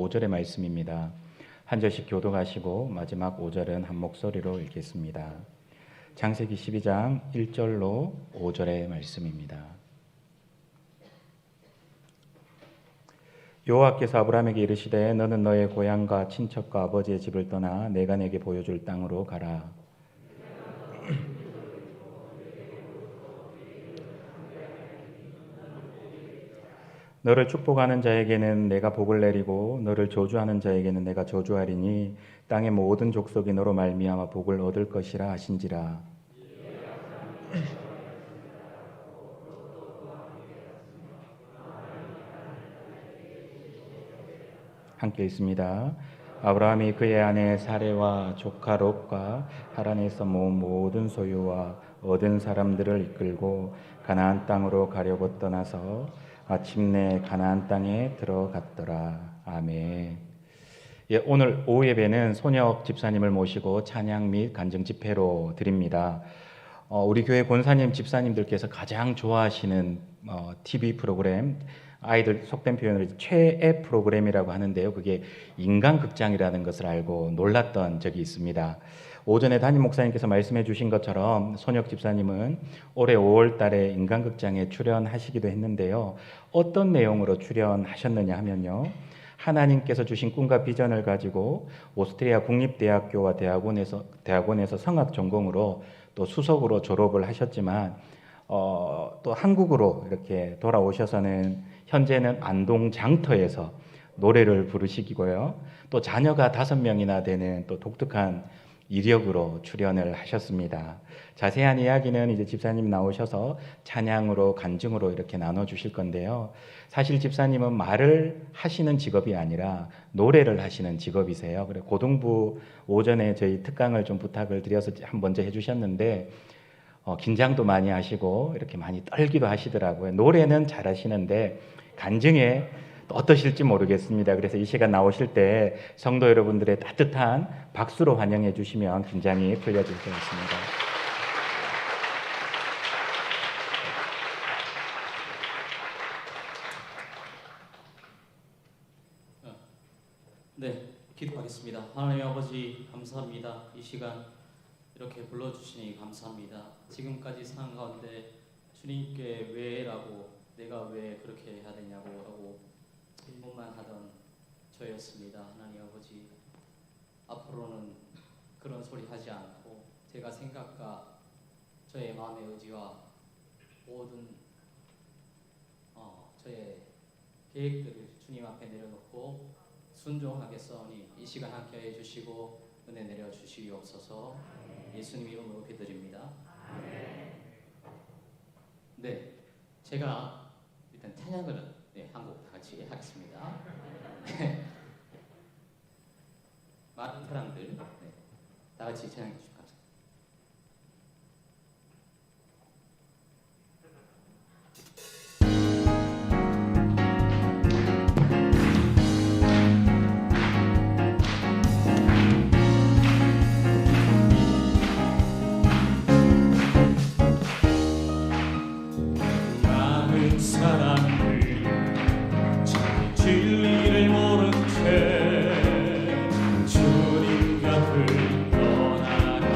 5절의 말씀입니다. 한 절씩 교독하시고 마지막 5절은 한 목소리로 읽겠습니다. 창세기 12장 1절로 5절의 말씀입니다. 여호와께서 아브라함에게 이르시되 너는 너의 고향과 친척과 아버지의 집을 떠나 내가 내게 보여줄 땅으로 가라. 너를 축복하는 자에게는 내가 복을 내리고 너를 저주하는 자에게는 내가 저주하리니 땅의 모든 족속이 너로 말미암아 복을 얻을 것이라 하신지라. 함께 있습니다. 아브라함이 그의 아내 사레와 조카 롯과 하란에서 모은 모든 소유와 얻은 사람들을 이끌고 가나안 땅으로 가려고 떠나서 마침내 가나안 땅에 들어갔더라. 아멘. 예, 오늘 오후 예배는 손혁 집사님을 모시고 찬양 및 간증 집회로 드립니다. 우리 교회 권사님 집사님들께서 가장 좋아하시는 TV 프로그램, 아이들 속된 표현으로 최애 프로그램이라고 하는데요. 그게 인간극장이라는 것을 알고 놀랐던 적이 있습니다. 오전에 담임 목사님께서 말씀해 주신 것처럼 손혁 집사님은 올해 5월 달에 인간극장에 출연하시기도 했는데요. 어떤 내용으로 출연하셨느냐 하면요. 하나님께서 주신 꿈과 비전을 가지고 오스트리아 국립대학교와 대학원에서 성악 전공으로 또 수석으로 졸업을 하셨지만 또 한국으로 이렇게 돌아오셔서는 현재는 안동 장터에서 노래를 부르시고요. 또 자녀가 5명이나 되는 또 독특한 이력으로 출연을 하셨습니다. 자세한 이야기는 이제 집사님 나오셔서 찬양으로 간증으로 이렇게 나눠주실 건데요. 사실 집사님은 말을 하시는 직업이 아니라 노래를 하시는 직업이세요. 그래 고등부 오전에 저희 특강을 좀 부탁을 드려서 먼저 해주셨는데 긴장도 많이 하시고 이렇게 많이 떨기도 하시더라고요. 노래는 잘하시는데 간증에 어떠실지 모르겠습니다. 그래서 이 시간 나오실 때 성도 여러분들의 따뜻한 박수로 환영해 주시면 긴장이 풀려질 것 같습니다. 네, 기도하겠습니다. 하나님 아버지 감사합니다. 이 시간 이렇게 불러주시니 감사합니다. 지금까지 산 가운데 주님께 왜라고 내가 왜 그렇게 해야 되냐고 하고 질문만 하던 저였습니다. 하나님 아버지 앞으로는 그런 소리 하지 않고 제가 생각과 저의 마음의 의지와 모든 저의 계획들을 주님 앞에 내려놓고 순종하겠사오니 이 시간 함께해 주시고 은혜 내려 주시옵소서. 예수님 이름으로 기도드립니다. 네, 제가 일단 찬양을 한 곡 같이 하겠습니다. 많은 사람들 다 같이 찬양해 주시면 감사합니다. 많은 사람들 진리를 모른 채 주님 곁을 떠나가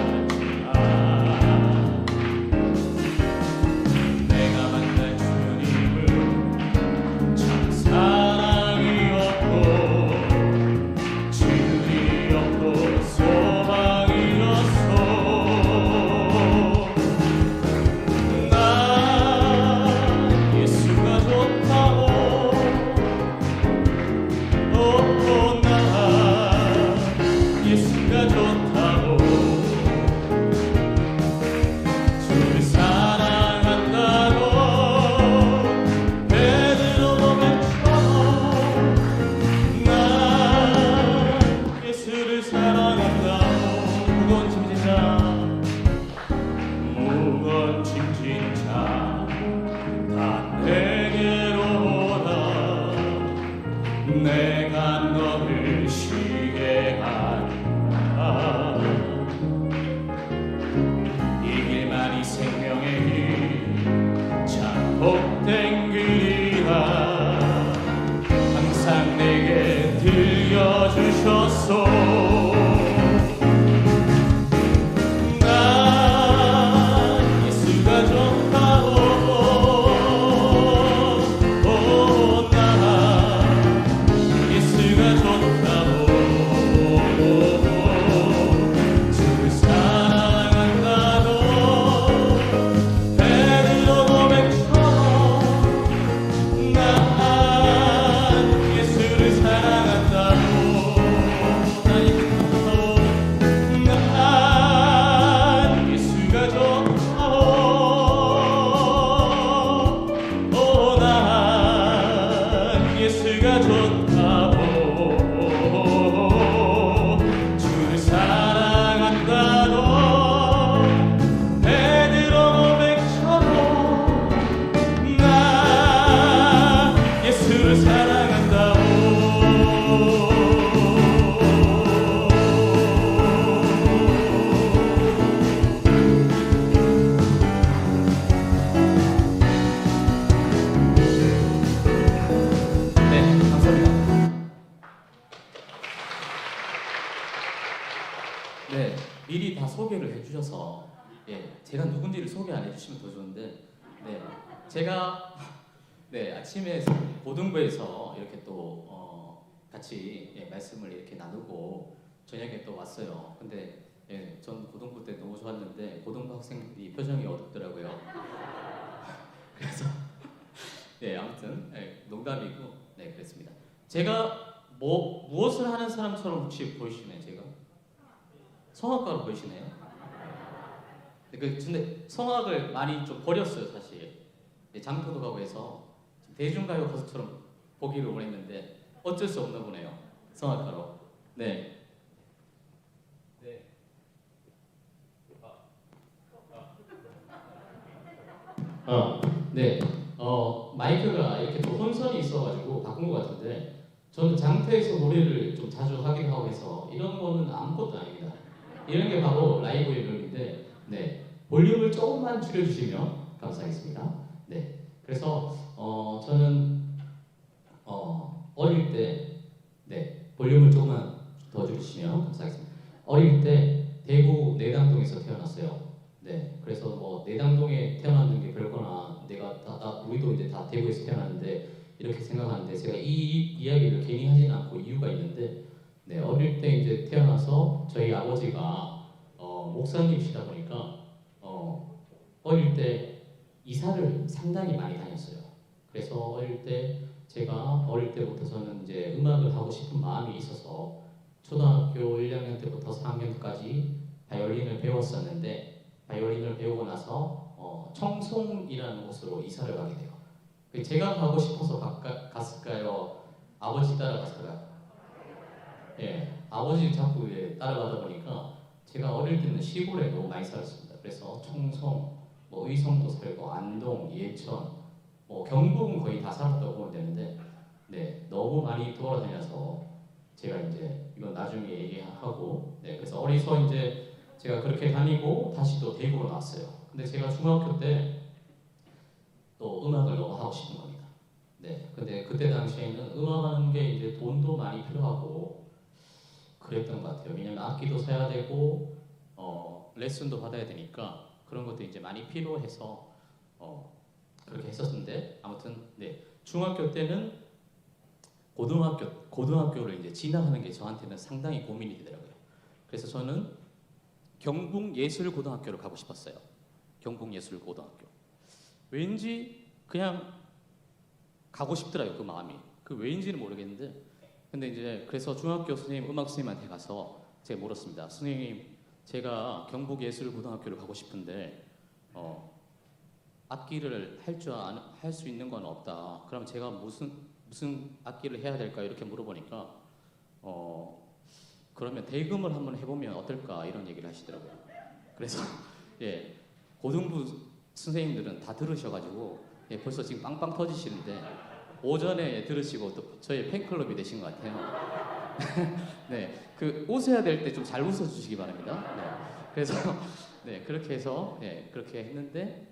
주셨소. 난 예수가 좋다오. 난 예수가 좋다오. 주를 사랑한다고 베드로 고백처럼 난 예수를 사랑한다고. 난 예수가 좋다오. 난 예수가 좋다오. 주를 사랑한다고 베드로 고백처럼 나 예수를 사랑한다오. 네, 감사합니다. 네, 미리 다 소개를 해주셔서 제가 누군지를 소개 안 해주시면 더 좋은데 제가 아침에 고등부에서 이렇게 또 같이 말씀을 이렇게 나누고 저녁에 또 왔어요. 근데 전 고등부 때 너무 좋았는데 고등부 학생들이 표정이 어둡더라고요. 그래서 아무튼 농담이고 그랬습니다. 제가 무엇을 하는 사람처럼 혹시 보이시나요? 제가 성악가로 보이시나요? 근데 성악을 많이 좀 버렸어요, 사실. 장터도 가고 해서 대중가요 가수처럼 보기를 원했는데 어쩔 수 없나 보네요, 성악가로. 네. 마이크가 이렇게 또 혼선이 있어가지고 바꾼 것 같은데 저는 장터에서 노래를 좀 자주 하기도 하고 해서 이런 거는 아무것도 아닙니다. 이런 게 바로 라이브의 묘미인데 볼륨을 조금만 줄여주시면 감사하겠습니다. 그래서 저는 어릴 때 볼륨을 조금만 더 줄이시면 감사하겠습니다. 어릴 때 대구 내당동에서 태어났어요. 그래서 뭐 내당동에 태어났는 게 별거나 우리도 이제 다 대구에서 태어났는데 이렇게 생각하는데 제가 이 이야기를 괜히 하지는 않고 이유가 있는데 어릴 때 이제 태어나서 저희 아버지가 목사님이시다 보니까 어릴 때 이사를 상당히 많이 다녔어요. 그래서 제가 어릴 때부터 저는 이제 음악을 하고 싶은 마음이 있어서 초등학교 1학년 때부터 4학년까지 바이올린을 배웠었는데 바이올린을 배우고 나서 청송이라는 곳으로 이사를 가게 돼요. 제가 가고 싶어서 갔을까요? 아버지 따라갔을까요? 아버지 자꾸 따라가다 보니까 제가 어릴 때는 시골에 너무 많이 살았습니다. 그래서 청송, 의성도 살고 안동, 예천, 경북은 거의 다 살았다고 보면 되는데 너무 많이 돌아다녀서 제가 이제 이건 나중에 얘기하고 그래서 어리서 이제 제가 그렇게 다니고 다시 또 대구로 나왔어요. 근데 제가 중학교 때 또 음악을 너무 하고 싶은 겁니다. 근데 그때 당시에는 음악하는 게 이제 돈도 많이 필요하고 그랬던 것 같아요. 왜냐면 악기도 사야 되고 레슨도 받아야 되니까 그런 것도 이제 많이 필요해서 그렇게 했었는데 아무튼 중학교 때는 고등학교를 이제 진학하는 게 저한테는 상당히 고민이 되더라고요. 그래서 저는 경북예술고등학교를 가고 싶었어요. 경북예술고등학교. 왠지 그냥 가고 싶더라고요, 그 마음이. 그 왜인지는 모르겠는데 근데 이제 그래서 중학교 선생님, 음악 선생님한테 가서 제가 물었습니다. 선생님, 제가 경북예술고등학교를 가고 싶은데 악기를 할 수 있는 건 없다. 그럼 제가 무슨 악기를 해야 될까 이렇게 물어보니까 그러면 대금을 한번 해보면 어떨까 이런 얘기를 하시더라고요. 그래서 고등부 선생님들은 다 들으셔가지고 벌써 지금 빵빵 터지시는데 오전에 들으시고 또 저희 팬클럽이 되신 것 같아요. 그 웃어야 될 때 좀 잘 웃어주시기 바랍니다. 그래서 그렇게 해서 그렇게 했는데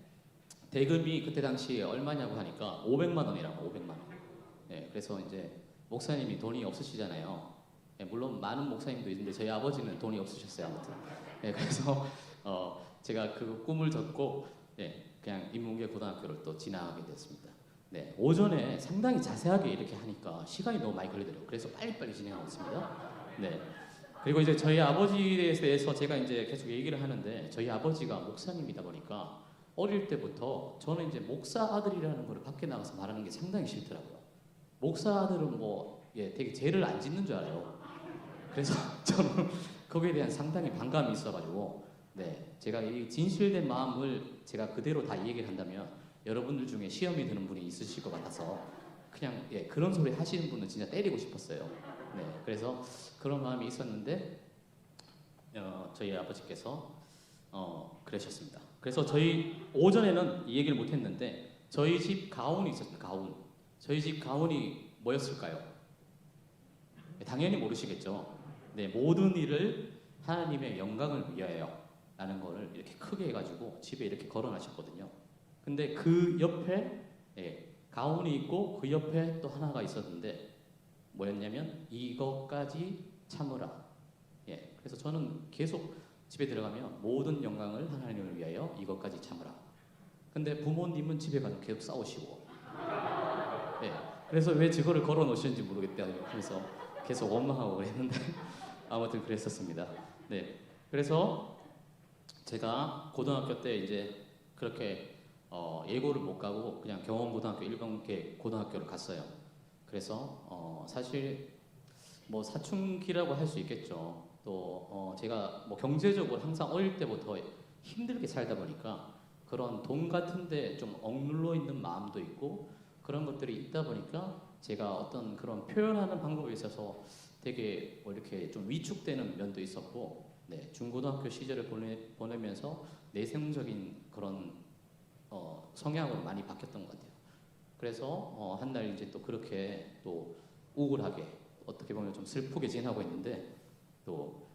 대금이 그때 당시에 얼마냐고 하니까 500만 원이라고 500만 원. 그래서 이제 목사님이 돈이 없으시잖아요. 예, 물론 많은 목사님도 있는데 저희 아버지는 돈이 없으셨어요. 아무튼. 예, 그래서 제가 그 꿈을 졌고 그냥 인문계 고등학교를 또 진학하게 됐습니다. 네, 오전에 상당히 자세하게 이렇게 하니까 시간이 너무 많이 걸리더라고요. 그래서 빨리빨리 진행하고 있습니다. 네. 그리고 이제 저희 아버지에 대해서 제가 이제 계속 얘기를 하는데 저희 아버지가 목사님이다 보니까 어릴 때부터 저는 이제 목사 아들이라는 걸 밖에 나가서 말하는 게 상당히 싫더라고요. 목사 아들은 뭐 되게 죄를 안 짓는 줄 알아요. 그래서 저는 거기에 대한 상당히 반감이 있어가지고 제가 이 진실된 마음을 제가 그대로 다 얘기를 한다면 여러분들 중에 시험이 드는 분이 있으실 것 같아서 그냥 그런 소리 하시는 분은 진짜 때리고 싶었어요. 그래서 그런 마음이 있었는데 저희 아버지께서 그러셨습니다. 그래서 저희 오전에는 이 얘기를 못했는데 저희 집 가훈이 있었어요. 가훈. 저희 집 가훈이 뭐였을까요? 당연히 모르시겠죠. 모든 일을 하나님의 영광을 위하여 라는 거를 이렇게 크게 해가지고 집에 이렇게 걸어놨었거든요. 근데 그 옆에 가훈이 있고 그 옆에 또 하나가 있었는데 뭐였냐면 이것까지 참으라. 그래서 저는 계속 집에 들어가면 모든 영광을 하나님을 위하여 이것까지 참으라. 근데 부모님은 집에 가서 계속 싸우시고 그래서 왜 저거를 걸어 놓으셨는지 모르겠다 하면서 계속 원망하고 그랬는데 아무튼 그랬었습니다. 그래서 제가 고등학교 때 이제 그렇게 예고를 못 가고 그냥 경원고등학교 1번계 고등학교를 갔어요. 그래서 사실 뭐 사춘기라고 할 수 있겠죠. 또 제가 뭐 경제적으로 항상 어릴 때부터 힘들게 살다 보니까 그런 돈 같은데 좀 억눌러 있는 마음도 있고 그런 것들이 있다 보니까 제가 어떤 그런 표현하는 방법에 있어서 되게 뭐 이렇게 좀 위축되는 면도 있었고 중고등학교 시절을 보내면서 내성적인 그런 성향으로 많이 바뀌었던 것 같아요. 그래서 한 날 이제 또 그렇게 또 우울하게 어떻게 보면 좀 슬프게 지나고 있는데 또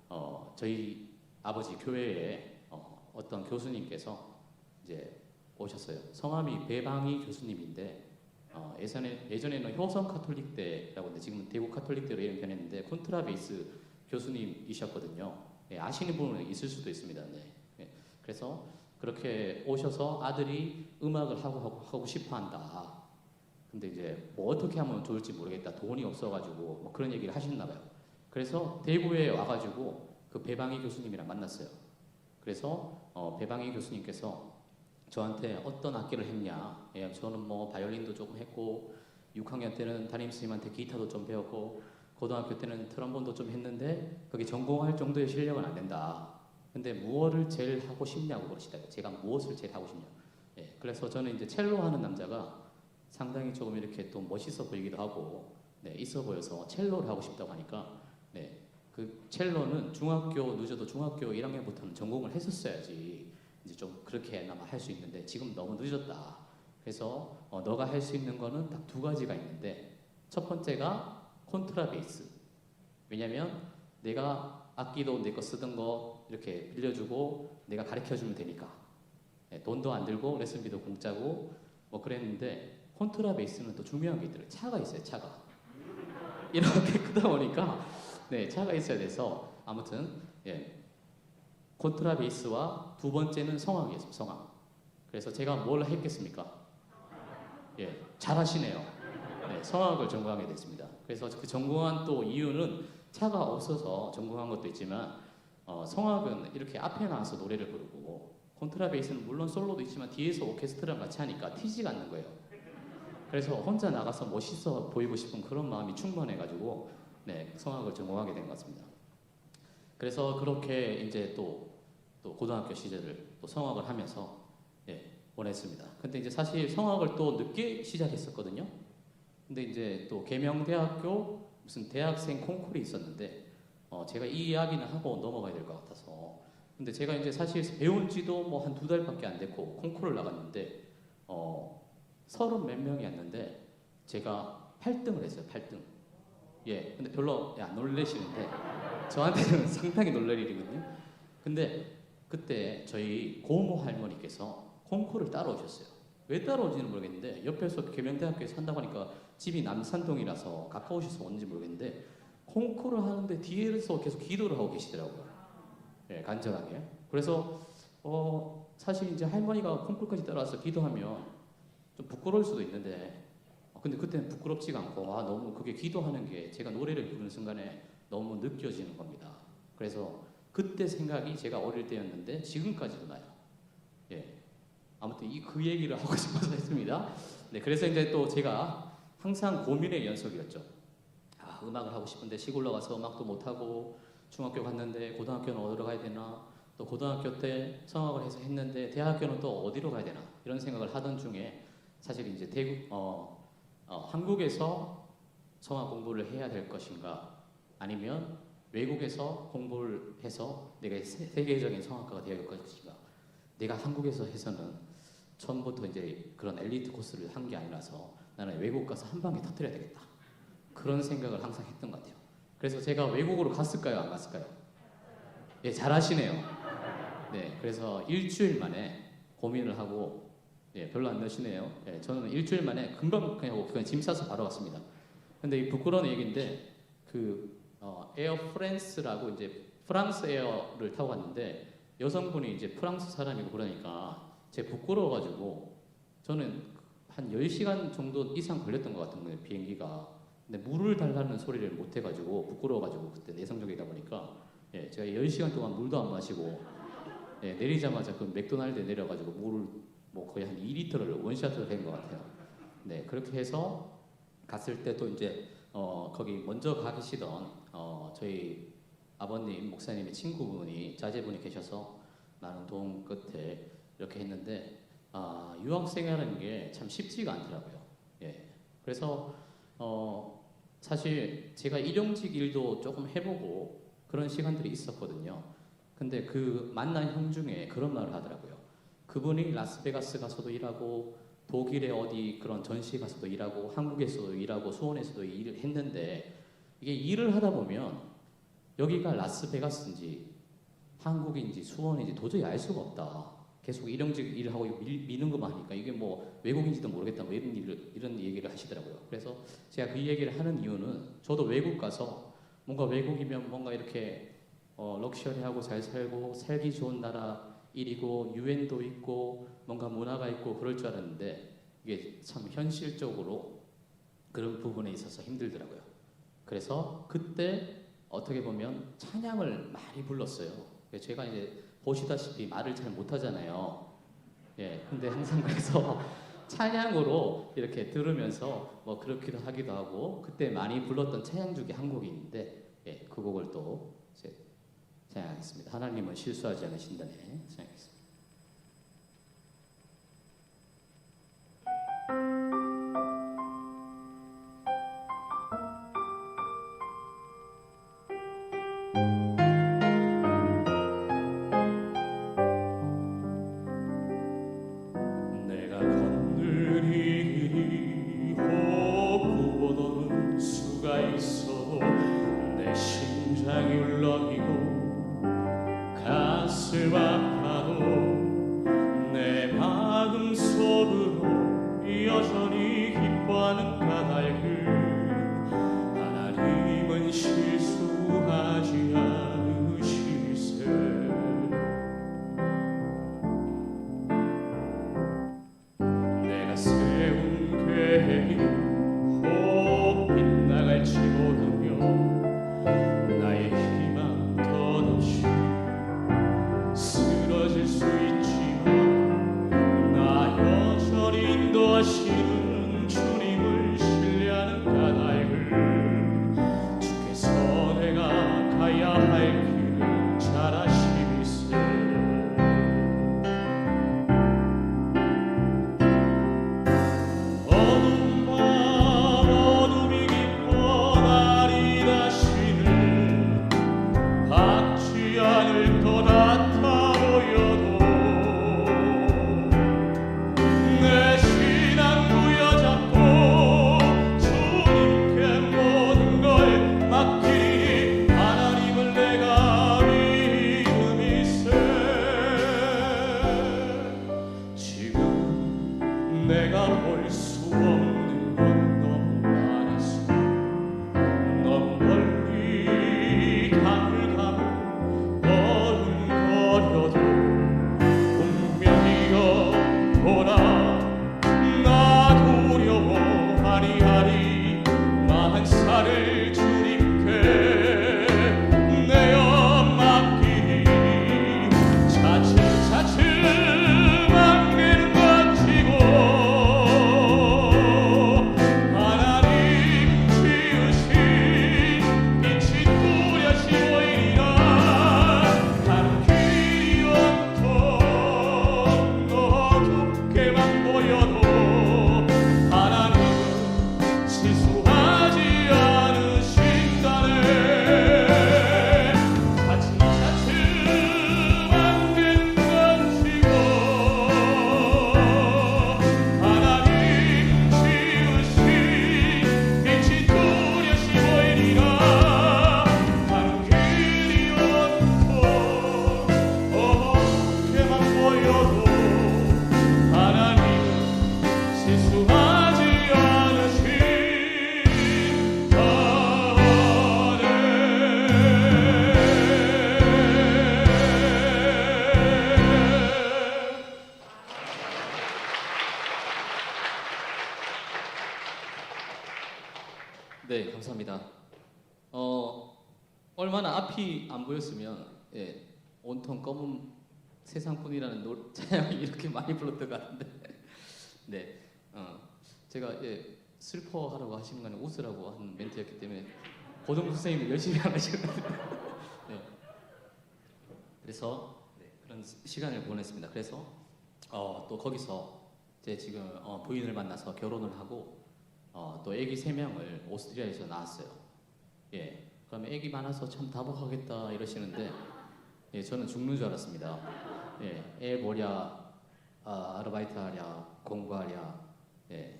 저희 아버지 교회에 어떤 교수님께서 이제 오셨어요. 성함이 배방희 교수님인데 예전에는 효성 카톨릭대라고 했는데 지금은 대구 카톨릭대로 이름 변했는데 콘트라베이스 교수님이셨거든요. 아시는 분은 있을 수도 있습니다. 그래서 그렇게 오셔서 아들이 음악을 하고 싶어 한다. 근데 이제 뭐 어떻게 하면 좋을지 모르겠다. 돈이 없어가지고 뭐 그런 얘기를 하셨나 봐요. 그래서 대구에 와가지고 그 배방희 교수님이랑 만났어요. 그래서 배방희 교수님께서 저한테 어떤 악기를 했냐. 저는 뭐 바이올린도 조금 했고 6학년 때는 담임선생님한테 기타도 좀 배웠고 고등학교 때는 트럼본도 좀 했는데 그게 전공할 정도의 실력은 안 된다. 근데 무엇을 제일 하고 싶냐고 그러시더라고요. 제가 무엇을 제일 하고 싶냐. 그래서 저는 이제 첼로 하는 남자가 상당히 조금 이렇게 또 멋있어 보이기도 하고 있어 보여서 첼로를 하고 싶다고 하니까 그 첼로는 늦어도 중학교 1학년부터는 전공을 했었어야지 이제 좀 그렇게나마 할 수 있는데 지금 너무 늦었다. 그래서 너가 할 수 있는 거는 딱 두 가지가 있는데 첫 번째가 콘트라베이스. 왜냐면 내가 악기도 내 거 쓰던 거 이렇게 빌려주고 내가 가르쳐주면 되니까 돈도 안 들고 레슨비도 공짜고 뭐 그랬는데 콘트라베이스는 또 중요한 게 있더라고요. 차가 있어요. 차가 이렇게 크다 보니까 차가 있어야 돼서 아무튼 콘트라베이스와 두 번째는 성악이었어요. 성악. 그래서 제가 뭘 했겠습니까? 잘하시네요. 성악을 전공하게 됐습니다. 그래서 그 전공한 또 이유는 차가 없어서 전공한 것도 있지만 성악은 이렇게 앞에 나와서 노래를 부르고 콘트라베이스는 물론 솔로도 있지만 뒤에서 오케스트라랑 같이 하니까 튀지가 않는 거예요. 그래서 혼자 나가서 멋있어 보이고 싶은 그런 마음이 충만해가지고 성악을 전공하게 된 것 같습니다. 그래서 그렇게 이제 또 고등학교 시절을 또 성악을 하면서 보냈습니다. 근데 이제 사실 성악을 또 늦게 시작했었거든요. 근데 이제 또 계명대학교 무슨 대학생 콩쿨이 있었는데 제가 이 이야기는 하고 넘어가야 될 것 같아서 근데 제가 이제 사실 배운 지도 뭐 한 2달밖에 안 됐고 콩쿨을 나갔는데 30몇 명이 왔는데 제가 8등을 했어요. 8등. 근데 별로 안 놀라시는데 저한테는 상당히 놀랄 일이거든요. 근데 그때 저희 고모 할머니께서 콩쿨을 따라오셨어요. 왜 따라오지는 모르겠는데 옆에서 계명대학교에서 한다고 하니까 집이 남산동이라서 가까우셔서 오는지 모르겠는데 콩쿠르를 하는데 뒤에서 계속 기도를 하고 계시더라고요. 예, 간절하게. 그래서 사실 이제 할머니가 콩쿠르까지 따라와서 기도하면 좀 부끄러울 수도 있는데 근데 그때는 부끄럽지가 않고 너무 그게 기도하는 게 제가 노래를 부르는 순간에 너무 느껴지는 겁니다. 그래서 그때 생각이 제가 어릴 때였는데 지금까지도 나요. 예. 아무튼 그 얘기를 하고 싶어서 했습니다. 네, 그래서 이제 또 제가 항상 고민의 연속이었죠. 음악을 하고 싶은데 시골로 가서 음악도 못하고 중학교 갔는데 고등학교는 어디로 가야 되나, 또 고등학교 때 성악을 해서 했는데 대학교는 또 어디로 가야 되나 이런 생각을 하던 중에 사실 이제 한국에서 성악 공부를 해야 될 것인가 아니면 외국에서 공부를 해서 내가 세계적인 성악가가 되어야 될 것인가. 내가 한국에서 해서는 처음부터 이제 그런 엘리트 코스를 한 게 아니라서 나는 외국 가서 한 방에 터뜨려야 되겠다. 그런 생각을 항상 했던 것 같아요. 그래서 제가 외국으로 갔을까요? 안 갔을까요? 예, 잘하시네요. 네, 그래서 일주일 만에 고민을 하고 별로 안 나시네요. 예, 저는 일주일 만에 금방 그냥 짐 싸서 바로 왔습니다. 근데 이 부끄러운 얘기인데 에어 프랑스라고 이제 프랑스 에어를 타고 갔는데 여성분이 이제 프랑스 사람이고 그러니까 제가 부끄러워가지고 저는 한 10시간 정도 이상 걸렸던 것 같은 거예요, 비행기가. 근데 물을 달라는 소리를 못 해가지고 부끄러워가지고 그때 내성적이다 보니까 제가 10시간 동안 물도 안 마시고 내리자마자 그 맥도날드에 내려가지고 물을 뭐 거의 한 2리터를 원샷을 한 것 같아요. 네, 그렇게 해서 갔을 때 또 이제 거기 먼저 가 계시던 저희 아버님 목사님의 친구분이 자제분이 계셔서 많은 도움 끝에 이렇게 했는데 유학생이라는 게 참 쉽지가 않더라고요. 예, 그래서 사실 제가 일용직 일도 조금 해보고 그런 시간들이 있었거든요. 근데 그 만난 형 중에 그런 말을 하더라고요. 그분이 라스베가스 가서도 일하고 독일에 어디 그런 전시에 가서도 일하고 한국에서도 일하고 수원에서도 일을 했는데 이게 일을 하다 보면 여기가 라스베가스인지 한국인지 수원인지 도저히 알 수가 없다. 계속 일용직 일을 하고 미는 것만 하니까 이게 뭐 외국인지도 모르겠다. 뭐 이런 얘기를 하시더라고요. 그래서 제가 그 얘기를 하는 이유는 저도 외국 가서 뭔가 외국이면 뭔가 이렇게 럭셔리하고 잘 살고 살기 좋은 나라 일이고 유엔도 있고 뭔가 문화가 있고 그럴 줄 알았는데 이게 참 현실적으로 그런 부분에 있어서 힘들더라고요. 그래서 그때 어떻게 보면 찬양을 많이 불렀어요. 제가 이제 보시다시피 말을 잘 못하잖아요. 예, 근데 항상 그래서 찬양으로 이렇게 들으면서 뭐 그렇기도 하기도 하고 그때 많이 불렀던 찬양 중에 한 곡이 있는데 그 곡을 또 이제 찬양하겠습니다. 하나님은 실수하지 않으신다네. 찬양하겠습니다. 내가 걷는 이 호구보도는 수가 있어도 내 심장이 울렁이고 가슴 아파도 내 마음 속으로 여전히 기뻐하는 까닭은 하나님은 실수하지 않으시세. 내가 세운 계획이 혹 빗나갈지 모르며 나의 희망 덧없이 쓰러질 수 있지만 나 여전히 인도하시는 주님을 신뢰하는 까닭을 주께서 내가 가야 할 길을 잘 아시리세. 어둠 밤 어둠이 깊어 날이 다시는 밝지 않을 것 같아 보여도 내 신앙 부여잡고 주님께 모든 걸 맡기니 하나님을 내가 얼마나 앞이 안 보였으면 예, 온통 검은 세상뿐이라는 찬양이 이렇게 많이 불렀던 것 같은데 네, 제가 예, 슬퍼하라고 하시는 건 웃으라고 하는 멘트였기 때문에 고등 선생님이 열심히 안 하시는 것 같아요. 네. 그래서 네, 그런 시간을 보냈습니다. 그래서 또 거기서 제 지금 부인을 만나서 결혼을 하고 또 아기 3명을 오스트리아에서 낳았어요. 예, 그러면 아기 많아서 참 다복하겠다 이러시는데 예, 저는 죽는 줄 알았습니다. 예, 애 뭐랴, 아르바이트하랴, 공부하랴. 예.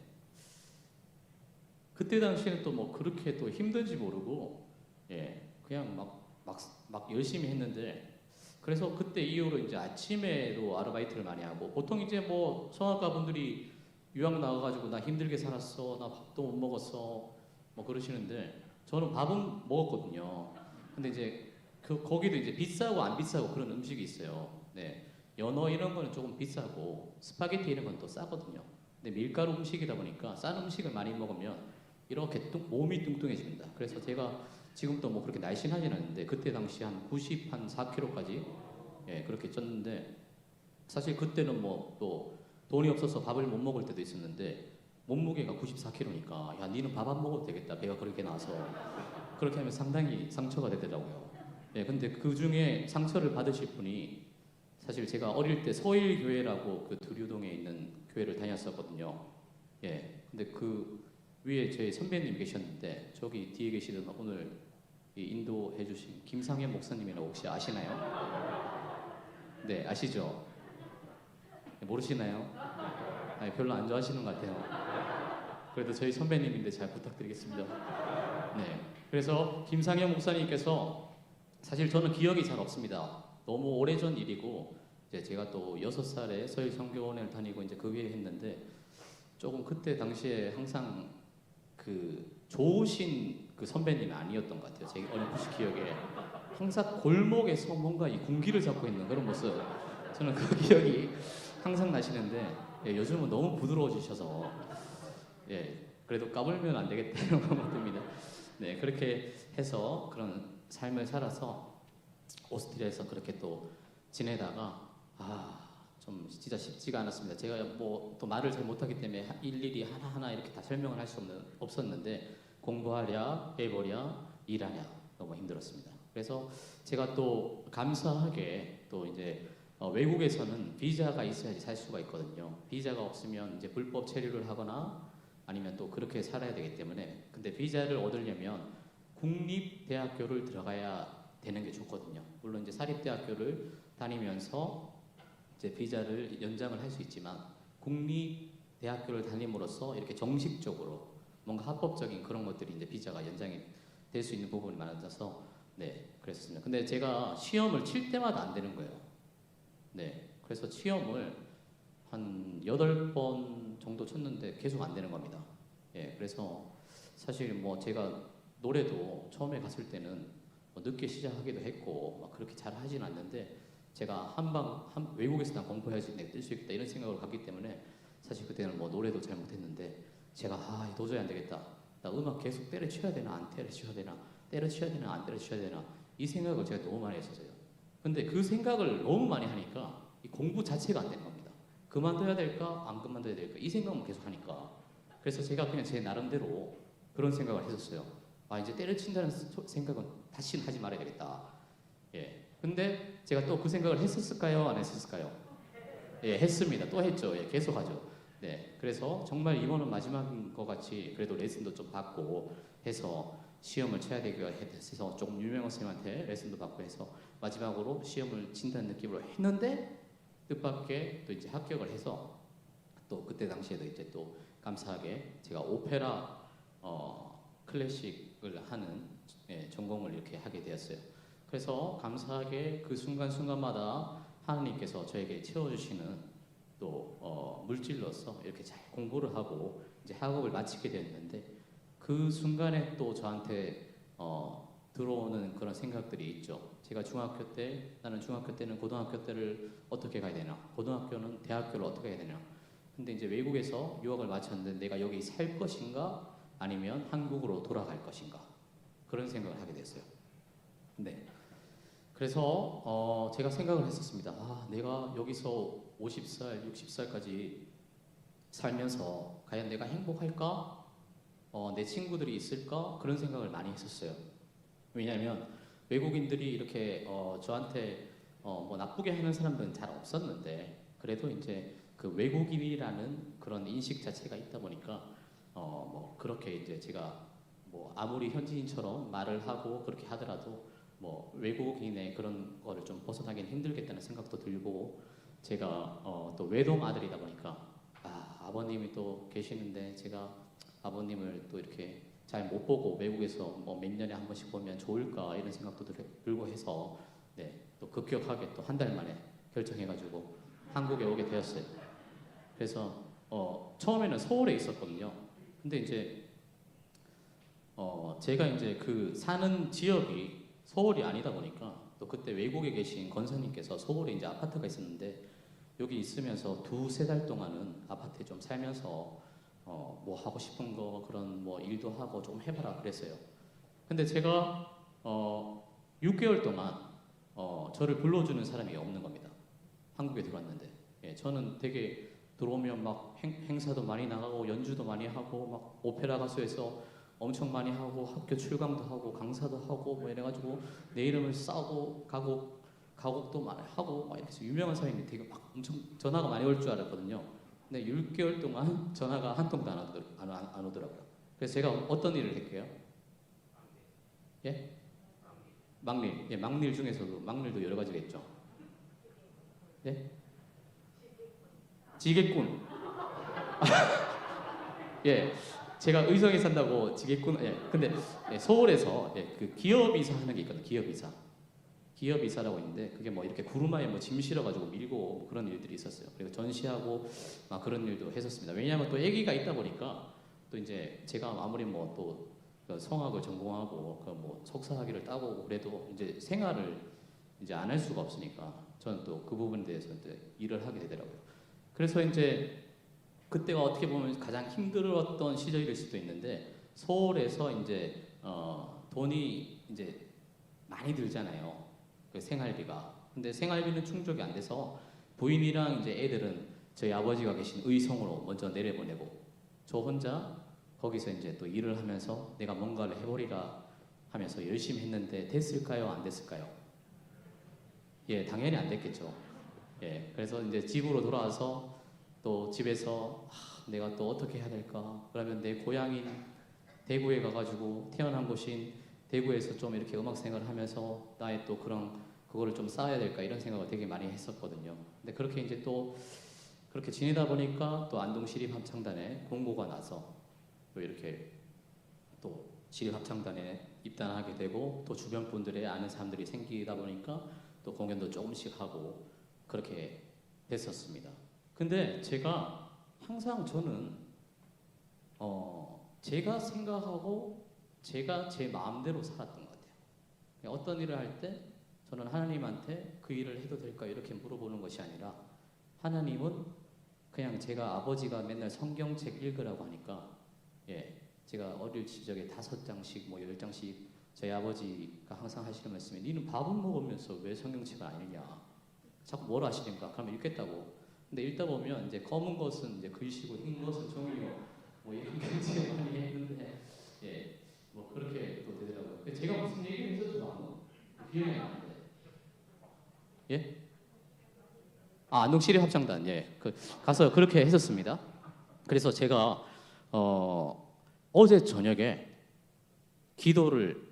그때 당시에는 또 뭐 그렇게 또 힘든지 모르고 예, 그냥 막 열심히 했는데 그래서 그때 이후로 이제 아침에도 아르바이트를 많이 하고 보통 이제 뭐 성악가 분들이 유학 나와가지고 나 힘들게 살았어, 나 밥도 못 먹었어, 뭐 그러시는데 저는 밥은 먹었거든요. 근데 이제 거기도 이제 비싸고 안 비싸고 그런 음식이 있어요. 네, 연어 이런 거는 조금 비싸고 스파게티 이런 건 또 싸거든요. 근데 밀가루 음식이다 보니까 싼 음식을 많이 먹으면 이렇게 몸이 뚱뚱해집니다. 그래서 제가 지금도 뭐 그렇게 날씬하지는 않는데 그때 당시 한 94kg까지 예, 그렇게 쪘는데 사실 그때는 뭐 또 돈이 없어서 밥을 못 먹을 때도 있었는데 몸무게가 94kg니까 야 니는 밥 안 먹어도 되겠다 배가 그렇게 나와서 그렇게 하면 상당히 상처가 되더라고요. 예, 근데 그 중에 상처를 받으실 분이 사실 제가 어릴 때 서일교회라고 그 두류동에 있는 교회를 다녔었거든요. 예, 근데 그 위에 제 선배님 계셨는데 저기 뒤에 계시던 오늘 인도해 주신 김상현 목사님이라고 혹시 아시나요? 네, 아시죠? 네, 모르시나요? 아니, 별로 안 좋아하시는 것 같아요. 그래도 저희 선배님인데 잘 부탁드리겠습니다. 네, 그래서 김상현 목사님께서 사실 저는 기억이 잘 없습니다. 너무 오래전 일이고 이제 제가 또 6살에 서일 선교원을 다니고 이제 그 위에 했는데 조금 그때 당시에 항상 그 좋으신 그 선배님이 아니었던 것 같아요. 제 어렴풋이 기억에 항상 골목에서 뭔가 이 군기를 잡고 있는 그런 모습 저는 그 기억이 항상 나시는데 예, 요즘은 너무 부드러워지셔서 예, 그래도 까불면 안 되겠다 이런 생각이 듭니다. 네, 그렇게 해서 그런 삶을 살아서 오스트리아에서 그렇게 또 지내다가 좀 진짜 쉽지가 않았습니다. 제가 뭐 또 말을 잘 못하기 때문에 일일이 하나하나 이렇게 다 설명을 할 수 없었는데 공부하랴, 해보랴, 일하랴 너무 힘들었습니다. 그래서 제가 또 감사하게 또 이제 외국에서는 비자가 있어야지 살 수가 있거든요. 비자가 없으면 이제 불법 체류를 하거나 아니면 또 그렇게 살아야 되기 때문에 근데 비자를 얻으려면 국립대학교를 들어가야 되는 게 좋거든요. 물론 이제 사립대학교를 다니면서 이제 비자를 연장을 할 수 있지만 국립대학교를 다님으로써 이렇게 정식적으로 뭔가 합법적인 그런 것들이 이제 비자가 연장이 될 수 있는 부분이 많아져서 네, 그랬습니다. 근데 제가 시험을 칠 때마다 안 되는 거예요. 네, 그래서 시험을 한 8번 정도 쳤는데 계속 안 되는 겁니다. 예, 그래서 사실 뭐 제가 노래도 처음에 갔을 때는 뭐 늦게 시작하기도 했고 막 그렇게 잘 하진 않는데 제가 외국에서 난 공부해야지 내가 뜰 수 있겠다 이런 생각을 갖기 때문에 사실 그때는 뭐 노래도 잘 못했는데 제가 도저히 안 되겠다. 나 음악 계속 때려쳐야 되나 안 때려쳐야 되나 때려쳐야 되나 안 때려쳐야 되나 이 생각을 제가 너무 많이 했었어요. 근데 그 생각을 너무 많이 하니까 이 공부 자체가 안 되는 겁니다. 그만둬야 될까 안 그만둬야 될까 이 생각만 계속 하니까 그래서 제가 그냥 제 나름대로 그런 생각을 했었어요. 이제 때려친다는 생각은 다시는 하지 말아야 되겠다. 예. 근데 제가 또 그 생각을 했었을까요? 안 했었을까요? 예, 했습니다. 또 했죠. 예, 계속 하죠. 네. 그래서 정말 이번은 마지막인 것 같이 그래도 레슨도 좀 받고 해서 시험을 쳐야 되기가 해서 조금 유명한 선생님한테 레슨도 받고 해서 마지막으로 시험을 친다는 느낌으로 했는데 뜻밖의 또 이제 합격을 해서 또 그때 당시에도 이제 또 감사하게 제가 오페라 클래식을 하는 전공을 이렇게 하게 되었어요. 그래서 감사하게 그 순간순간마다 하나님께서 저에게 채워주시는 또 물질로서 이렇게 잘 공부를 하고 이제 학업을 마치게 됐는데 그 순간에 또 저한테 들어오는 그런 생각들이 있죠. 제가 나는 중학교 때는 고등학교 때를 어떻게 가야 되나, 고등학교는 대학교를 어떻게 해야 되나. 근데 이제 외국에서 유학을 마쳤는데 내가 여기 살 것인가 아니면 한국으로 돌아갈 것인가 그런 생각을 하게 됐어요. 그래서 제가 생각을 했었습니다. 아, 내가 여기서 50살, 60살까지 살면서 과연 내가 행복할까? 내 친구들이 있을까? 그런 생각을 많이 했었어요. 왜냐하면 외국인들이 이렇게 저한테 뭐 나쁘게 하는 사람들은 잘 없었는데 그래도 이제 그 외국인이라는 그런 인식 자체가 있다 보니까 뭐 그렇게 이제 제가 뭐 아무리 현지인처럼 말을 하고 그렇게 하더라도 뭐 외국인의 그런 거를 좀 벗어나기는 힘들겠다는 생각도 들고 제가 또 외동 아들이다 보니까 아버님이 또 계시는데 제가 아버님을 또 이렇게 잘 못 보고 외국에서 뭐 몇 년에 한 번씩 보면 좋을까 이런 생각도 들고 해서 네, 또 급격하게 또 한 달 만에 결정해가지고 한국에 오게 되었어요. 그래서 처음에는 서울에 있었거든요. 근데 이제 제가 이제 그 사는 지역이 서울이 아니다 보니까 또 그때 외국에 계신 권사님께서 서울에 이제 아파트가 있었는데 여기 있으면서 2-3달 동안은 아파트에 좀 살면서 뭐 하고 싶은 거 그런 뭐 일도 하고 좀 해봐라 그랬어요. 근데 제가 6개월 동안 저를 불러주는 사람이 없는 겁니다. 한국에 들어왔는데 저는 되게 들어오면 막 행사도 많이 나가고 연주도 많이 하고 막 오페라 가수에서 엄청 많이 하고 학교 출강도 하고 강사도 하고 뭐 이래가지고 내 이름을 싸고 가곡도 많이 하고 막 이렇게 해서 유명한 사람인데 되게 막 엄청 전화가 많이 올 줄 알았거든요. 근데 6개월 동안 전화가 한 통도 안 오더라고요. 그래서 제가 어떤 일을 했게요? 예? 막일. 예, 막일 중에서도 막일도 여러 가지가 있죠. 예? 지게꾼. 예. 제가 의성에 산다고 지게꾼. 예. 근데 서울에서 그 기업이사 하는 게 있거든요. 기업이사라고 있는데 그게 뭐 이렇게 구루마에 뭐 짐 실어가지고 밀고 뭐 그런 일들이 있었어요. 그리고 전시하고 막 그런 일도 했었습니다. 왜냐하면 또 아기가 있다 보니까 또 이제 제가 아무리 뭐 또 그 성악을 전공하고 그 뭐 석사학위를 따고 그래도 이제 생활을 이제 안 할 수가 없으니까 저는 또 그 부분에 대해서 이제 일을 하게 되더라고요. 그래서 이제 그때가 어떻게 보면 가장 힘들었던 시절일 수도 있는데 서울에서 이제 돈이 이제 많이 들잖아요. 그 생활비가. 근데 생활비는 충족이 안 돼서 부인이랑 이제 애들은 저희 아버지가 계신 의성으로 먼저 내려보내고 저 혼자 거기서 이제 또 일을 하면서 내가 뭔가를 해보리라 하면서 열심히 했는데 됐을까요? 안 됐을까요? 예, 당연히 안 됐겠죠. 예, 그래서 이제 집으로 돌아와서 또 집에서 내가 또 어떻게 해야 될까? 그러면 내 고향인 대구에 가가지고 태어난 곳인 대구에서 좀 이렇게 음악 생활을 하면서 나의 또 그거를 좀 쌓아야 될까 이런 생각을 되게 많이 했었거든요. 근데 그렇게 이제 또 그렇게 지내다 보니까 또 안동시립합창단에 공고가 나서 또 이렇게 또 시립합창단에 입단하게 되고 또 주변 분들의 아는 사람들이 생기다 보니까 또 공연도 조금씩 하고 그렇게 됐었습니다. 근데 제가 항상 저는 제가 생각하고 제가 제 마음대로 살았던 것 같아요. 어떤 일을 할 때 저는 하나님한테 그 일을 해도 될까 이렇게 물어보는 것이 아니라 하나님은 그냥 제가 아버지가 맨날 성경책 읽으라고 하니까 제가 어릴 시절에 5장씩 뭐 10장씩 저희 아버지가 항상 하시는 말씀이 니는 밥은 먹으면서 왜 성경책을 안 읽냐 자꾸 뭘 하시는가 그러면 읽겠다고. 근데 읽다 보면 이제 검은 것은 이제 글씨고 흰 것은 종이요 뭐 이런 경지를 많이 했는데 뭐 그렇게 또 되더라고요. 제가 무슨 얘기를 했었죠 방금 기억이 안 나는데 예? 안동시립합창단 그 가서 그렇게 했었습니다. 그래서 제가 어제 저녁에 기도를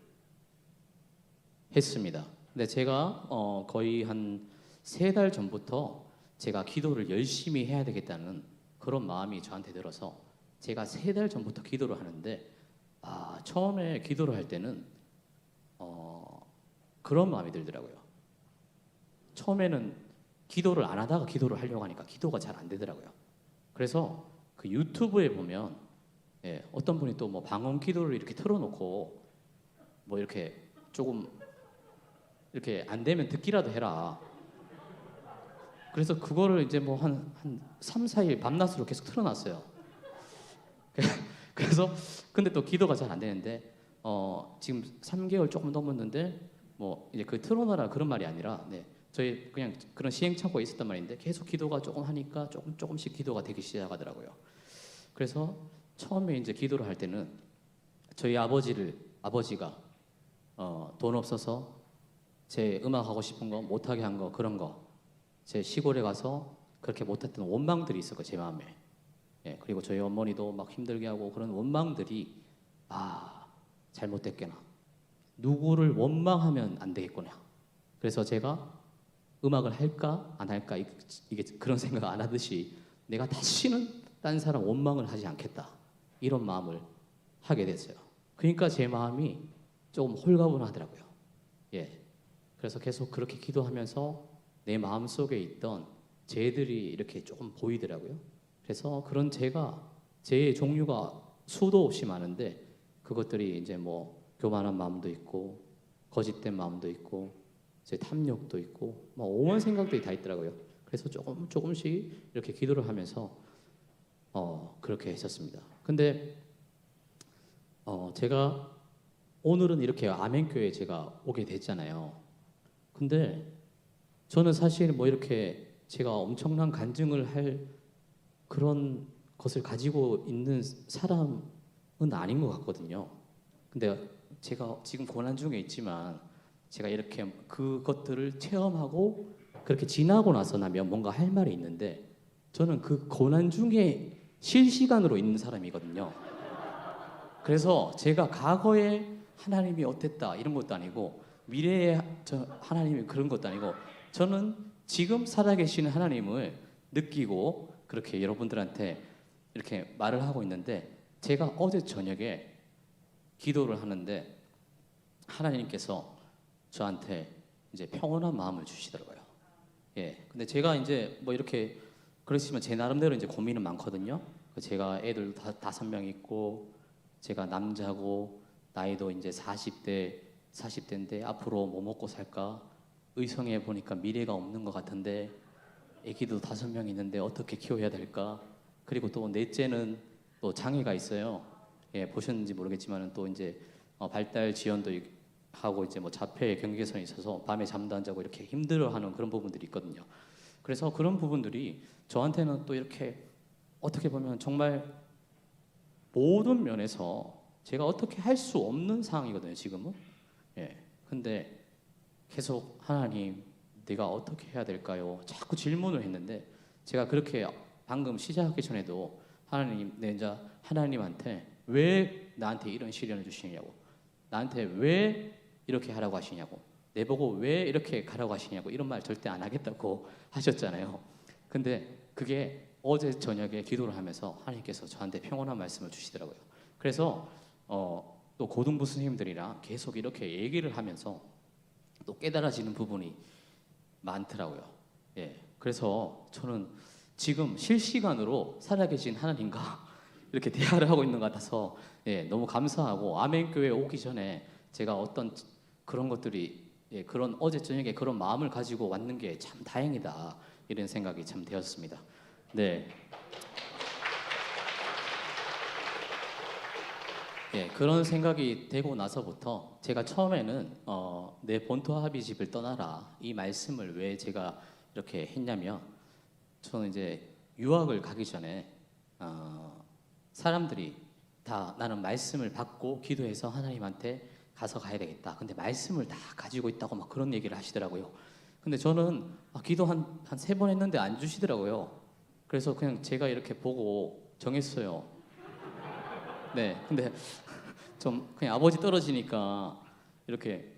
했습니다. 근데 제가 거의 한 3달 전부터 제가 기도를 열심히 해야 되겠다는 그런 마음이 저한테 들어서 제가 3달 전부터 기도를 하는데 처음에 기도를 할 때는 그런 마음이 들더라고요. 처음에는 기도를 안 하다가 기도를 하려고 하니까 기도가 잘 안 되더라고요. 그래서 그 유튜브에 보면 어떤 분이 또 뭐 방언 기도를 이렇게 틀어놓고 뭐 이렇게 조금 이렇게 안 되면 듣기라도 해라. 그래서 그거를 이제 뭐 한 3, 4일 밤낮으로 계속 틀어놨어요. 그래서 근데 또 기도가 잘 안 되는데 지금 3개월 조금 넘었는데 뭐 이제 그 틀어놓으라 그런 말이 아니라 네, 저희 그냥 그런 시행착오가 있었단 말인데 계속 기도가 조금 하니까 조금씩 기도가 되기 시작하더라고요. 그래서 처음에 이제 기도를 할 때는 저희 아버지가 돈 없어서 제 음악 하고 싶은 거 못하게 한 거 그런 거 제 시골에 가서 그렇게 못했던 원망들이 있을 거예요 제 마음에. 예, 그리고 저희 어머니도 막 힘들게 하고 그런 원망들이 잘못됐구나. 누구를 원망하면 안 되겠구나. 그래서 제가 음악을 할까 안 할까 이게 그런 생각 안 하듯이 내가 다시는 딴 사람 원망을 하지 않겠다 이런 마음을 하게 됐어요. 그러니까 제 마음이 조금 홀가분하더라고요. 예, 그래서 계속 그렇게 기도하면서 내 마음 속에 있던 죄들이 이렇게 조금 보이더라고요. 그래서 그런 죄의 종류가 수도 없이 많은데 그것들이 이제 뭐 교만한 마음도 있고 거짓된 마음도 있고 제 탐욕도 있고 뭐 오만 생각들이 다 있더라고요. 그래서 조금씩 이렇게 기도를 하면서 그렇게 했었습니다. 근데 제가 오늘은 이렇게 아멘교회에 제가 오게 됐잖아요. 근데 저는 사실 뭐 이렇게 제가 엄청난 간증을 할 그런 것을 가지고 있는 사람은 아닌 것 같거든요. 근데 제가 지금 고난 중에 있지만 제가 이렇게 그것들을 체험하고 그렇게 지나고 나서 나면 뭔가 할 말이 있는데 저는 그 고난 중에 실시간으로 있는 사람이거든요. 그래서 제가 과거에 하나님이 어땠다 이런 것도 아니고 미래에 하나님이 그런 것도 아니고 저는 지금 살아계시는 하나님을 느끼고 그렇게 여러분들한테 이렇게 말을 하고 있는데 제가 어제 저녁에 기도를 하는데 하나님께서 저한테 이제 평온한 마음을 주시더라고요. 예. 근데 제가 이제 뭐 이렇게 그렇지만 제 나름대로 이제 고민은 많거든요. 제가 애들 5명 있고 제가 남자고 나이도 이제 40대인데 앞으로 뭐 먹고 살까? 의성해 보니까 미래가 없는 것 같은데 애기도 5명 있는데 어떻게 키워야 될까? 그리고 또 넷째는 또 장애가 있어요. 예, 보셨는지 모르겠지만은 또 이제 발달 지연도 하고 이제 뭐 자폐 경계선이 있어서 밤에 잠도 안 자고 이렇게 힘들어하는 그런 부분들이 있거든요. 그래서 그런 부분들이 저한테는 또 이렇게 어떻게 보면 정말 모든 면에서 제가 어떻게 할 수 없는 상황이거든요, 지금은. 예. 근데 계속 하나님, 내가 어떻게 해야 될까요? 자꾸 질문을 했는데 제가 그렇게 방금 시작하기 전에도 하나님, 이제 하나님한테 왜 나한테 이런 시련을 주시냐고, 나한테 왜 이렇게 하라고 하시냐고, 내보고 왜 이렇게 가라고 하시냐고 이런 말 절대 안 하겠다고 하셨잖아요. 근데 그게 어제 저녁에 기도를 하면서 하나님께서 저한테 평온한 말씀을 주시더라고요. 그래서 또 고등부 선생님들이랑 계속 이렇게 얘기를 하면서 또 깨달아지는 부분이 많더라고요. 예, 그래서 저는 지금 실시간으로 살아계신 하나님과 이렇게 대화를 하고 있는 것 같아서 예, 너무 감사하고 아멘교회 오기 전에 제가 어떤 그런 것들이 그런 어제 저녁에 그런 마음을 가지고 왔는 게 참 다행이다 이런 생각이 참 되었습니다. 네. 예, 그런 생각이 되고 나서부터 제가 처음에는 내 본토 아비 집을 떠나라 이 말씀을 왜 제가 이렇게 했냐면 저는 이제 유학을 가기 전에 사람들이 다 나는 말씀을 받고 기도해서 하나님한테 가서 가야 되겠다. 근데 말씀을 다 가지고 있다고 막 그런 얘기를 하시더라고요. 근데 저는 기도 한 3번 했는데 안 주시더라고요. 그래서 그냥 제가 이렇게 보고 정했어요. 네, 근데 좀 그냥 아버지 떨어지니까 이렇게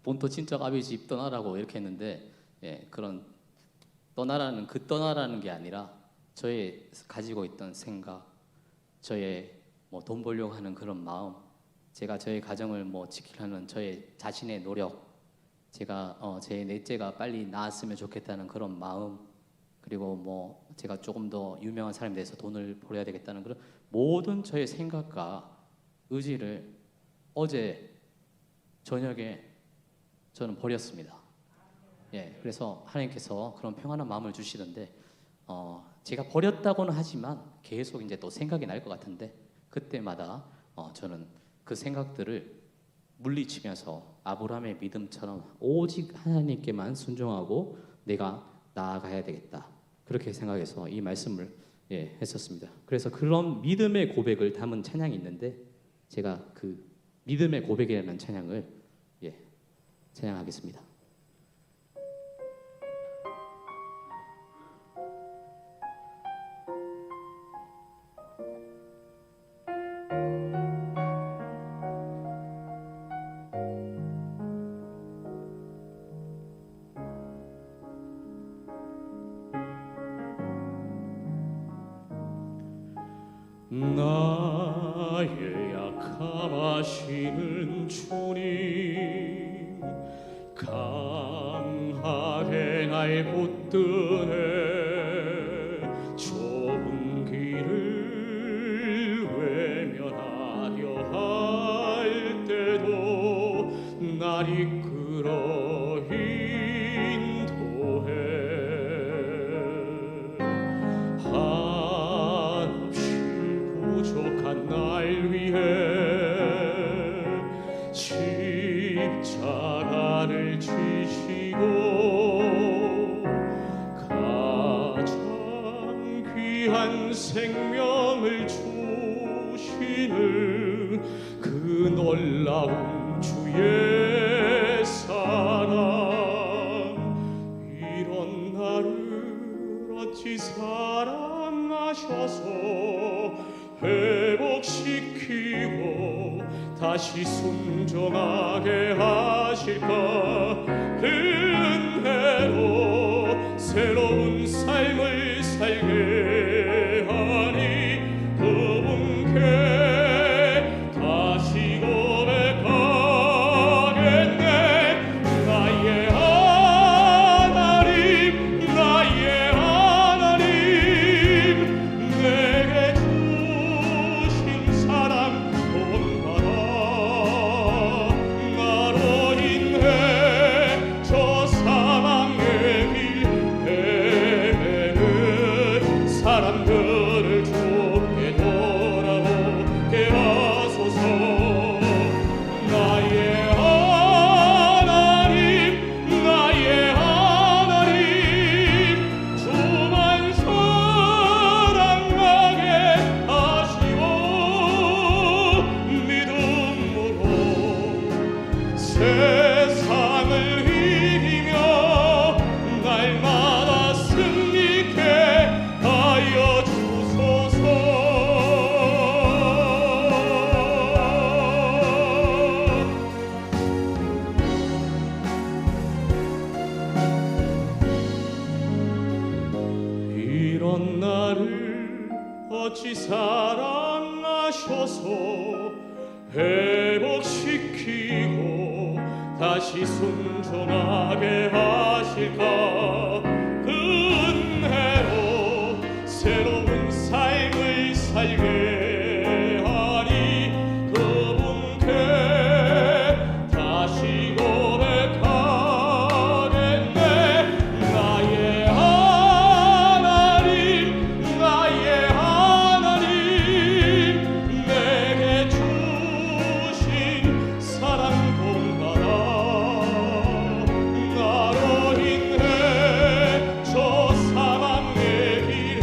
본토 친척 아비 집 떠나라고 이렇게 했는데 예, 그런 떠나라는 게 아니라 저의 가지고 있던 생각, 저의 뭐 돈 벌려고 하는 그런 마음, 제가 저의 가정을 뭐 지키려는 저의 자신의 노력, 제가 제 넷째가 빨리 나았으면 좋겠다는 그런 마음, 그리고 뭐 제가 조금 더 유명한 사람이 돼서 돈을 벌어야 되겠다는 그런 모든 저의 생각과 의지를 어제 저녁에 저는 버렸습니다. 예, 그래서 하나님께서 그런 평안한 마음을 주시던데 제가 버렸다고는 하지만 계속 이제 또 생각이 날 것 같은데 그때마다 저는 그 생각들을 물리치면서 아브라함의 믿음처럼 오직 하나님께만 순종하고 내가 나아가야 되겠다. 그렇게 생각해서 이 말씀을 했었습니다. 그래서 그런 믿음의 고백을 담은 찬양이 있는데 제가 그 믿음의 고백이라는 찬양을 찬양하겠습니다. 나의 약함하시는 주님 강하게 날 붙드네 좁은 길을 외면하려 할 때도 날 이끌어 인도해 부족한 날 위해 십자가를 지시고 가장 귀한 생명을 주시는 그 놀라운 주의 사랑 이런 나를 어찌 사랑하셔서 회복시키고 다시 순종하게 하실까 그 은혜로 새로운 삶을 살게 하니 그분께 다시 고백하겠네 나의 하나님 나의 하나님 내게 사랑 본받아 나로 인해 저 사망의 길 헤매는 사람들을 주께 돌아오게 하소서 나의 하나님 나의 하나님 주만 사랑하게 하시오 믿음으로 세상을 이기며 날마다 승리케 하여 주소서 이런 나를 어찌 사랑하셔서 회복시키고 다시 순종하게 하실까 그 은혜로 새로운 삶을 살게 하니 그분께 다시 고백하겠네 나의 하나님 나의 하나님 내게 주신 사랑 본받아 나로 인해 저 사망의 길에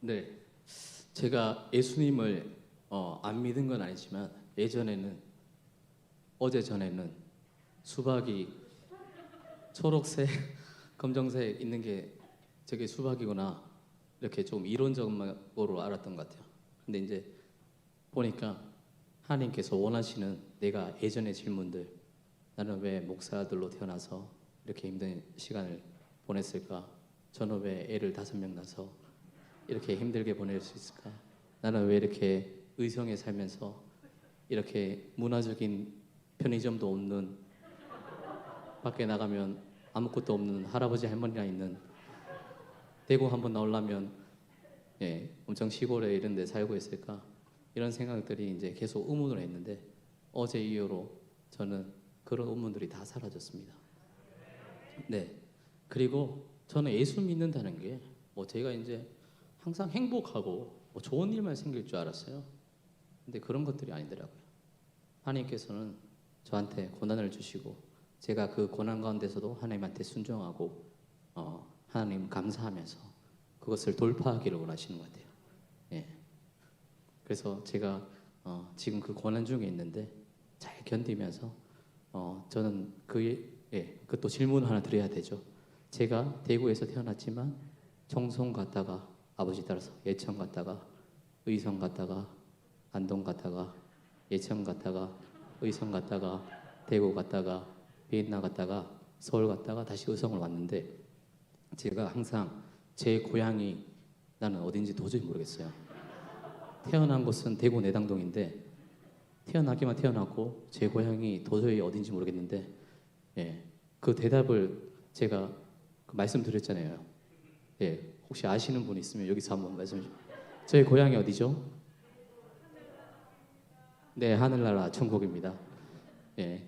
네, 제가 예수님을 안 믿은 건 아니지만 예전에는 어제 전에는 수박이 초록색, 검정색 있는 게 저게 수박이구나 이렇게 좀 이론적으로 알았던 것 같아요. 근데 이제 보니까 하나님께서 원하시는 내가 예전의 질문들, 나는 왜 목사들로 태어나서 이렇게 힘든 시간을 보냈을까? 저는 왜 애를 5명 낳아서 이렇게 힘들게 보낼 수 있을까? 나는 왜 이렇게 의성에 살면서 이렇게 문화적인 편의점도 없는, 밖에 나가면 아무것도 없는 할아버지 할머니가 있는, 대구 한번 나오려면 엄청 시골에 이런 데 살고 있을까? 이런 생각들이 이제 계속 의문을 했는데 어제 이후로 저는 그런 의문들이 다 사라졌습니다. 네. 그리고 저는 예수 믿는다는 게 제가 이제 항상 행복하고 좋은 일만 생길 줄 알았어요. 근데 그런 것들이 아니더라고요. 하나님께서는 저한테 고난을 주시고 제가 그 고난 가운데서도 하나님한테 순종하고 하나님 감사하면서 그것을 돌파하기를 원하시는 것 같아요. 예. 그래서 제가 지금 그 고난 중에 있는데 잘 견디면서 저는 그또 질문 하나 드려야 되죠. 제가 대구에서 태어났지만 청송 갔다가 아버지 따라서 예천 갔다가 의성 갔다가 안동 갔다가 예천 갔다가 의성 갔다가 대구 갔다가 비엔나 갔다가 서울 갔다가 다시 의성을 왔는데 제가 항상 제 고향이 나는 어딘지 도저히 모르겠어요. 태어난 곳은 대구 내당동인데 태어나기만 태어났고 제 고향이 도저히 어딘지 모르겠는데 그 대답을 제가 말씀드렸잖아요. 혹시 아시는 분 있으면 여기서 한번 말씀해 주세요. 저희 고향이 어디죠? 네, 하늘나라 천국입니다.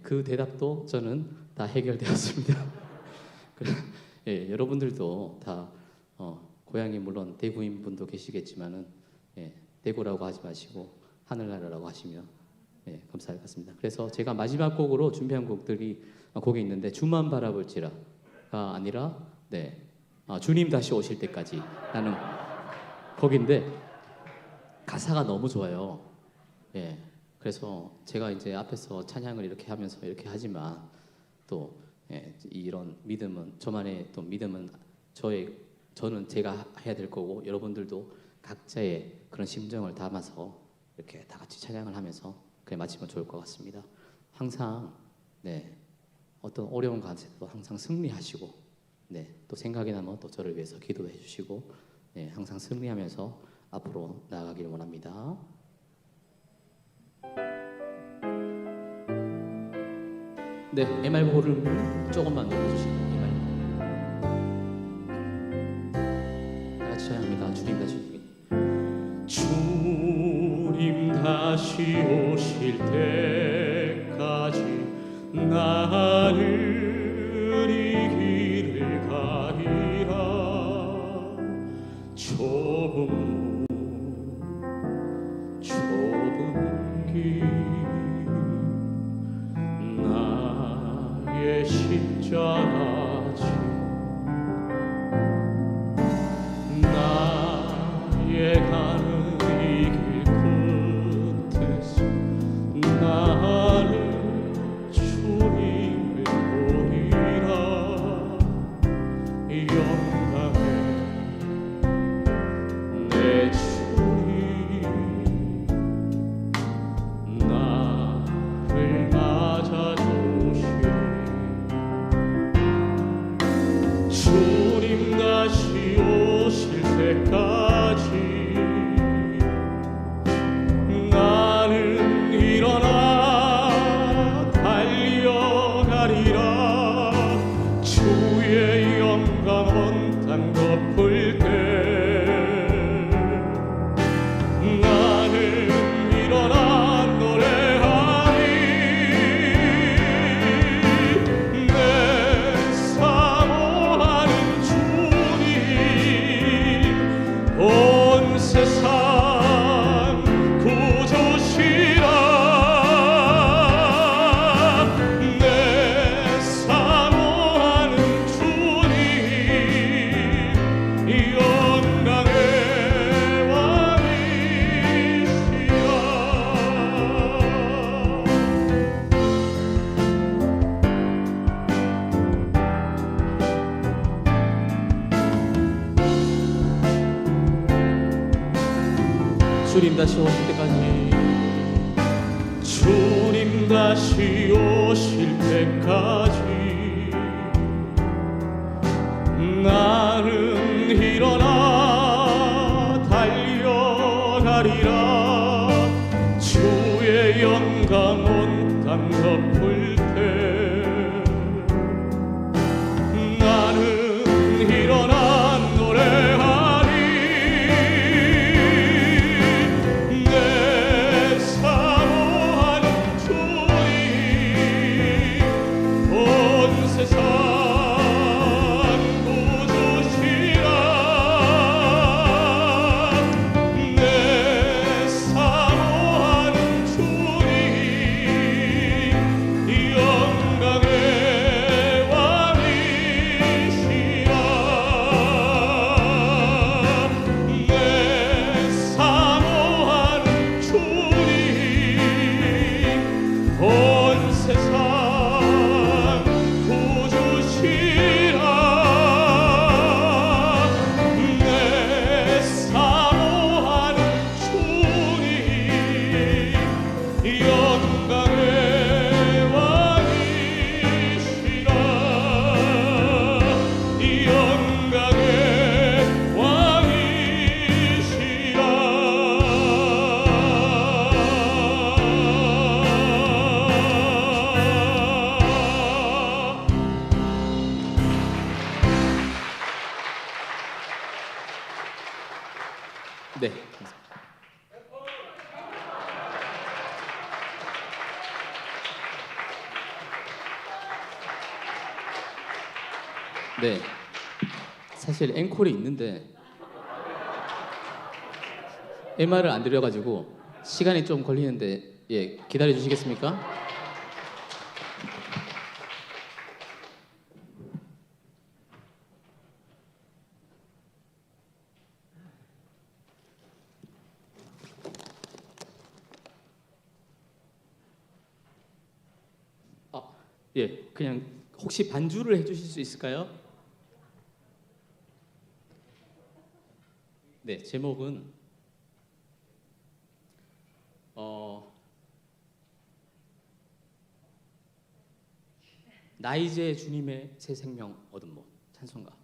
그 대답도 저는 다 해결되었습니다. 여러분들도 다 고향이 물론 대구인 분도 계시겠지만은 대구라고 하지 마시고 하늘나라라고 하시면 감사할 것 같습니다. 그래서 제가 마지막 곡으로 준비한 곡이 있는데 주만 바라볼지라가 아니라 주님 다시 오실 때까지 라는 곡인데 가사가 너무 좋아요. 그래서 제가 이제 앞에서 찬양을 이렇게 하면서 이렇게 하지만 또 이런 믿음은 저만의 또 믿음은 저는 제가 해야 될 거고 여러분들도 각자의 그런 심정을 담아서 이렇게 다 같이 찬양을 하면서 그래 마치면 좋을 것 같습니다. 항상 어떤 어려운 가운데도 항상 승리하시고 또 생각이 나면 또 저를 위해서 기도해 주시고 항상 승리하면서 앞으로 나아가기를 원합니다. MR4를 조금만 눌러주시고 다 같이 찬양합니다. 주님 다시 주님 다시 오실 때까지 나를 이 길을 가리라. 좁은 길 나의 십자가 지 나의 가는 이 길 끝에서 나를 주님을 보리라. 영광의 내 주님 나를 맞아주시오. 주님 다시 오실 때까지 나는 일어나 달려가리라. 주의 영광 온 땅 덮을 때 나는 일어나 노래하리. 내 사모하는 주님 온 세상 구주시라. 내 사모하는 주님 온 주님 다시 오실 때까지 주님 다시 오실 때까지 나는 일어나 달려가리라. 주의 영광 온 땅 덮을 때 나는 일어나 노래하리. 내 사모한 주님 온 세상 네. 네. 사실 앵콜이 있는데 MR을 안 드려가지고 시간이 좀 걸리는데 예 기다려 주시겠습니까? 예, 그냥 혹시 반주를 해주실 수 있을까요? 네, 제목은 나 이제 주님의 새 생명 얻은 못 찬송가.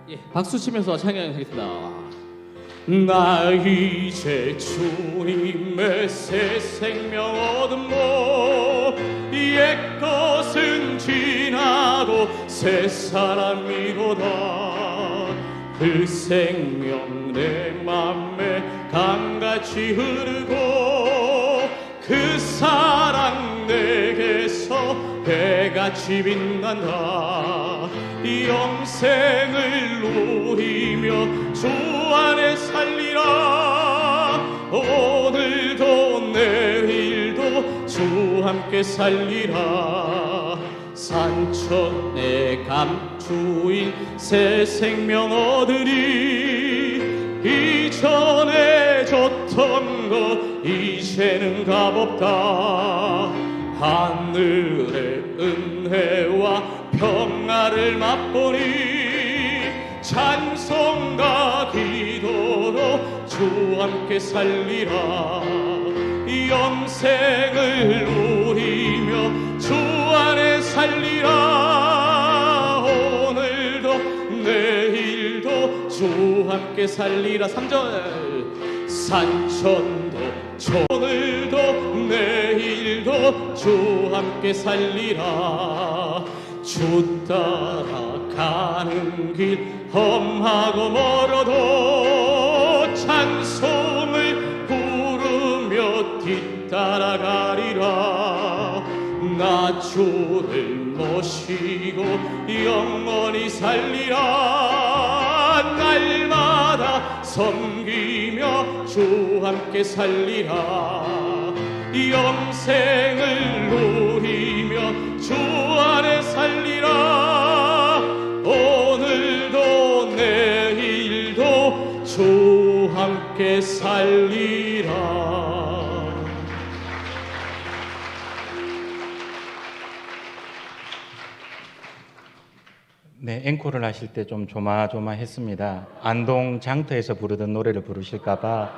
예, 박수 치면서 찬양하겠습니다. 나 이제 주님의 새 생명 얻은 못 옛것은 지나고 새 사람이로다. 그 생명 내 맘에 강같이 흐르고 그 사랑 내게서 배같이 빛난다. 영생을 누리며 주 안에 살리라. 오늘도 내일도 주 함께 살리라. 산천의 감주인 새 생명 얻으리. 이전에 줬던 것 이제는 값없다. 하늘의 은혜와 평화를 맛보니 찬송과 기도로 주 함께 살리라. 영생을 누리며 주 안에 살리라. 오늘도 내일도 주 함께 살리라. 3절 산천도 오늘도 내일도 주 함께 살리라. 주 따라 가는 길 험하고 멀어도 찬송을 부르며 뒤따라가리라. 나 주를 모시고 영원히 살리라. 날마다 섬기며 주 함께 살리라. 영생을 누리며 주 안에 살리라. 오늘도 내일도 주 함께 살리라. 네, 앵콜을 하실 때 좀 조마조마했습니다. 안동 장터에서 부르던 노래를 부르실까봐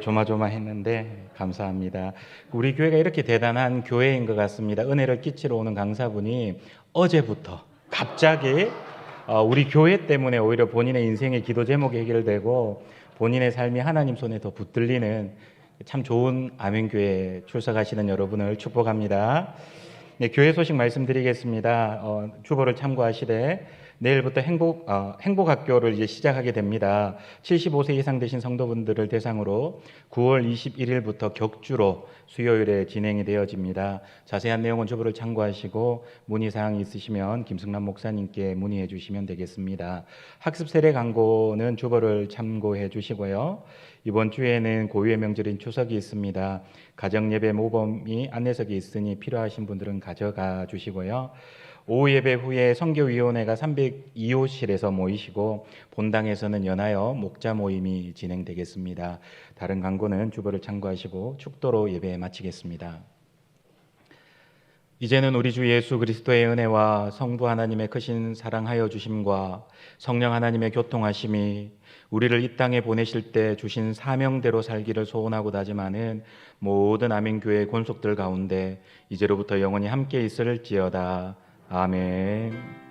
조마조마했는데 감사합니다. 우리 교회가 이렇게 대단한 교회인 것 같습니다. 은혜를 끼치러 오는 강사분이 어제부터 갑자기 우리 교회 때문에 오히려 본인의 인생의 기도 제목이 해결되고 본인의 삶이 하나님 손에 더 붙들리는 참 좋은 아멘교회에 출석하시는 여러분을 축복합니다. 네, 교회 소식 말씀드리겠습니다. 주보를 참고하시되 내일부터 행복학교를 이제 시작하게 됩니다. 75세 이상 되신 성도분들을 대상으로 9월 21일부터 격주로 수요일에 진행이 되어집니다. 자세한 내용은 주보를 참고하시고 문의사항이 있으시면 김승남 목사님께 문의해 주시면 되겠습니다. 학습 세례 광고는 주보를 참고해 주시고요. 이번 주에는 고유의 명절인 추석이 있습니다. 가정예배 모범이 안내석이 있으니 필요하신 분들은 가져가 주시고요. 오후 예배 후에 선교위원회가 302호실에서 모이시고 본당에서는 연하여 목자 모임이 진행되겠습니다. 다른 광고는 주보를 참고하시고 축도로 예배 마치겠습니다. 이제는 우리 주 예수 그리스도의 은혜와 성부 하나님의 크신 사랑하여 주심과 성령 하나님의 교통하심이 우리를 이 땅에 보내실 때 주신 사명대로 살기를 소원하고 다짐하는 모든 아멘교회 권속들 가운데 이제로부터 영원히 함께 있을지어다. 아멘.